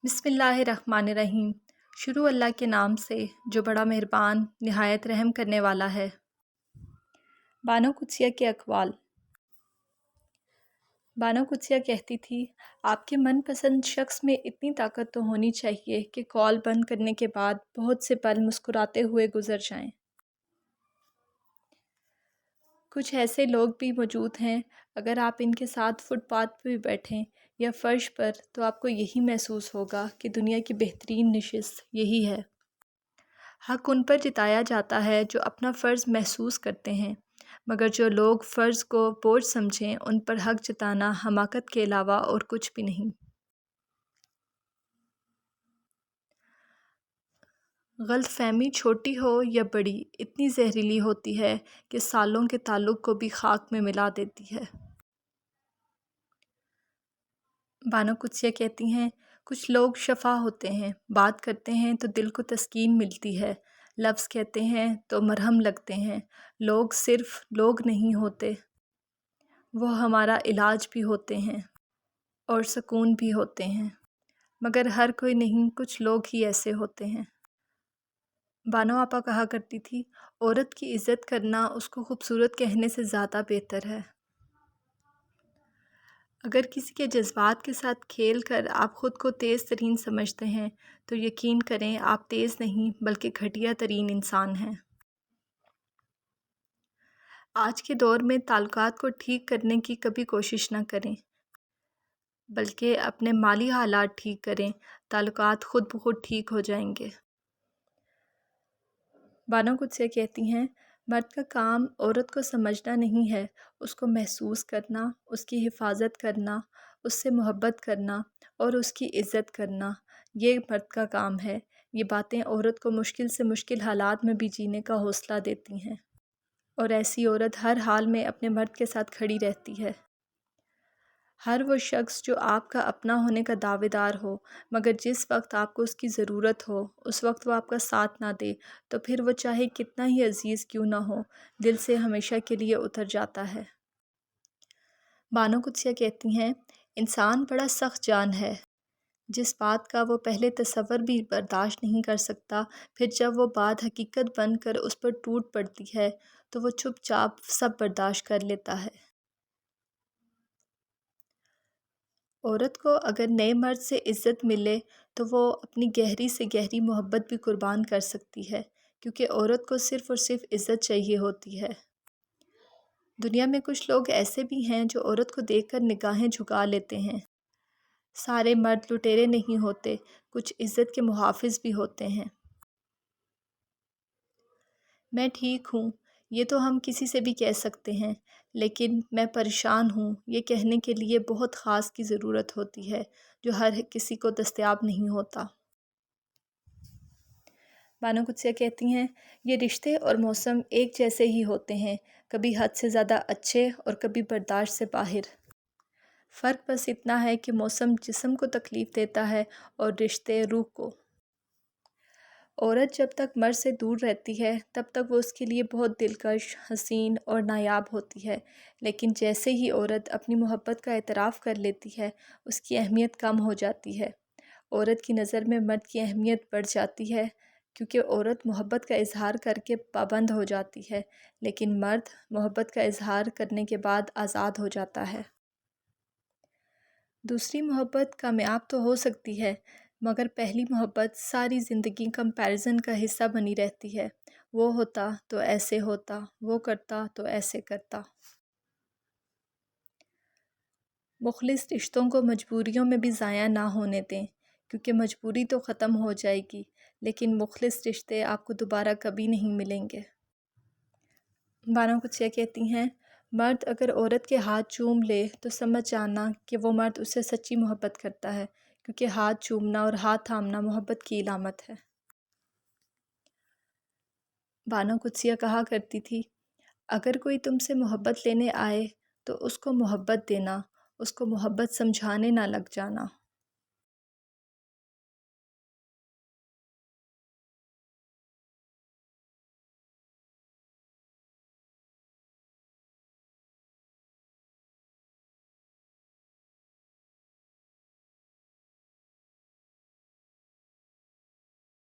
بسم اللہ الرحمن الرحیم۔ شروع اللہ کے نام سے جو بڑا مہربان نہایت رحم کرنے والا ہے۔ بانو قدسیہ کے اقوال۔ بانو قدسیہ کہتی تھی، آپ کے من پسند شخص میں اتنی طاقت تو ہونی چاہیے کہ کال بند کرنے کے بعد بہت سے پل مسکراتے ہوئے گزر جائیں۔ کچھ ایسے لوگ بھی موجود ہیں، اگر آپ ان کے ساتھ فٹ پاتھ پہ بھی بیٹھیں یا فرش پر تو آپ کو یہی محسوس ہوگا کہ دنیا کی بہترین نشست یہی ہے۔ حق ان پر جتایا جاتا ہے جو اپنا فرض محسوس کرتے ہیں، مگر جو لوگ فرض کو بوجھ سمجھیں ان پر حق جتانا حماقت کے علاوہ اور کچھ بھی نہیں۔ غلط فہمی چھوٹی ہو یا بڑی اتنی زہریلی ہوتی ہے کہ سالوں کے تعلق کو بھی خاک میں ملا دیتی ہے۔ بانو قدسیہ کہتی ہیں، کچھ لوگ شفا ہوتے ہیں، بات کرتے ہیں تو دل کو تسکین ملتی ہے، لفظ کہتے ہیں تو مرہم لگتے ہیں۔ لوگ صرف لوگ نہیں ہوتے، وہ ہمارا علاج بھی ہوتے ہیں اور سکون بھی ہوتے ہیں، مگر ہر کوئی نہیں، کچھ لوگ ہی ایسے ہوتے ہیں۔ بانو آپا کہا کرتی تھی، عورت کی عزت کرنا اس کو خوبصورت کہنے سے زیادہ بہتر ہے۔ اگر کسی کے جذبات کے ساتھ کھیل کر آپ خود کو تیز ترین سمجھتے ہیں تو یقین کریں آپ تیز نہیں بلکہ گھٹیا ترین انسان ہیں۔ آج کے دور میں تعلقات کو ٹھیک کرنے کی کبھی کوشش نہ کریں، بلکہ اپنے مالی حالات ٹھیک کریں، تعلقات خود بخود ٹھیک ہو جائیں گے۔ بانو قدسیہ کہتی ہیں، مرد کا کام عورت کو سمجھنا نہیں ہے، اس کو محسوس کرنا، اس کی حفاظت کرنا، اس سے محبت کرنا اور اس کی عزت کرنا، یہ مرد کا کام ہے۔ یہ باتیں عورت کو مشکل سے مشکل حالات میں بھی جینے کا حوصلہ دیتی ہیں، اور ایسی عورت ہر حال میں اپنے مرد کے ساتھ کھڑی رہتی ہے۔ ہر وہ شخص جو آپ کا اپنا ہونے کا دعوے دار ہو، مگر جس وقت آپ کو اس کی ضرورت ہو اس وقت وہ آپ کا ساتھ نہ دے تو پھر وہ چاہے کتنا ہی عزیز کیوں نہ ہو، دل سے ہمیشہ کے لیے اتر جاتا ہے۔ بانو قدسیہ کہتی ہیں، انسان بڑا سخت جان ہے، جس بات کا وہ پہلے تصور بھی برداشت نہیں کر سکتا، پھر جب وہ بات حقیقت بن کر اس پر ٹوٹ پڑتی ہے تو وہ چپ چاپ سب برداشت کر لیتا ہے۔ عورت کو اگر نئے مرد سے عزت ملے تو وہ اپنی گہری سے گہری محبت بھی قربان کر سکتی ہے، کیونکہ عورت کو صرف اور صرف عزت چاہیے ہوتی ہے۔ دنیا میں کچھ لوگ ایسے بھی ہیں جو عورت کو دیکھ کر نگاہیں جھکا لیتے ہیں۔ سارے مرد لٹیرے نہیں ہوتے، کچھ عزت کے محافظ بھی ہوتے ہیں۔ میں ٹھیک ہوں، یہ تو ہم کسی سے بھی کہہ سکتے ہیں، لیکن میں پریشان ہوں یہ کہنے کے لیے بہت خاص کی ضرورت ہوتی ہے جو ہر کسی کو دستیاب نہیں ہوتا۔ بانو قدسیہ کہتی ہیں، یہ رشتے اور موسم ایک جیسے ہی ہوتے ہیں، کبھی حد سے زیادہ اچھے اور کبھی برداشت سے باہر۔ فرق بس اتنا ہے کہ موسم جسم کو تکلیف دیتا ہے اور رشتے روح کو۔ عورت جب تک مرد سے دور رہتی ہے تب تک وہ اس کے لیے بہت دلکش، حسین اور نایاب ہوتی ہے، لیکن جیسے ہی عورت اپنی محبت کا اعتراف کر لیتی ہے اس کی اہمیت کم ہو جاتی ہے۔ عورت کی نظر میں مرد کی اہمیت بڑھ جاتی ہے، کیونکہ عورت محبت کا اظہار کر کے پابند ہو جاتی ہے، لیکن مرد محبت کا اظہار کرنے کے بعد آزاد ہو جاتا ہے۔ دوسری محبت کامیاب تو ہو سکتی ہے، مگر پہلی محبت ساری زندگی کمپیریزن کا حصہ بنی رہتی ہے، وہ ہوتا تو ایسے ہوتا، وہ کرتا تو ایسے کرتا۔ مخلص رشتوں کو مجبوریوں میں بھی ضائع نہ ہونے دیں، کیونکہ مجبوری تو ختم ہو جائے گی، لیکن مخلص رشتے آپ کو دوبارہ کبھی نہیں ملیں گے۔ بانو قدسیہ کہتی ہیں، مرد اگر عورت کے ہاتھ چوم لے تو سمجھ جانا کہ وہ مرد اس سے سچی محبت کرتا ہے، کیونکہ ہاتھ چومنا اور ہاتھ تھامنا محبت کی علامت ہے۔ بانو قدسیہ کہا کرتی تھی، اگر کوئی تم سے محبت لینے آئے تو اس کو محبت دینا، اس کو محبت سمجھانے نہ لگ جانا۔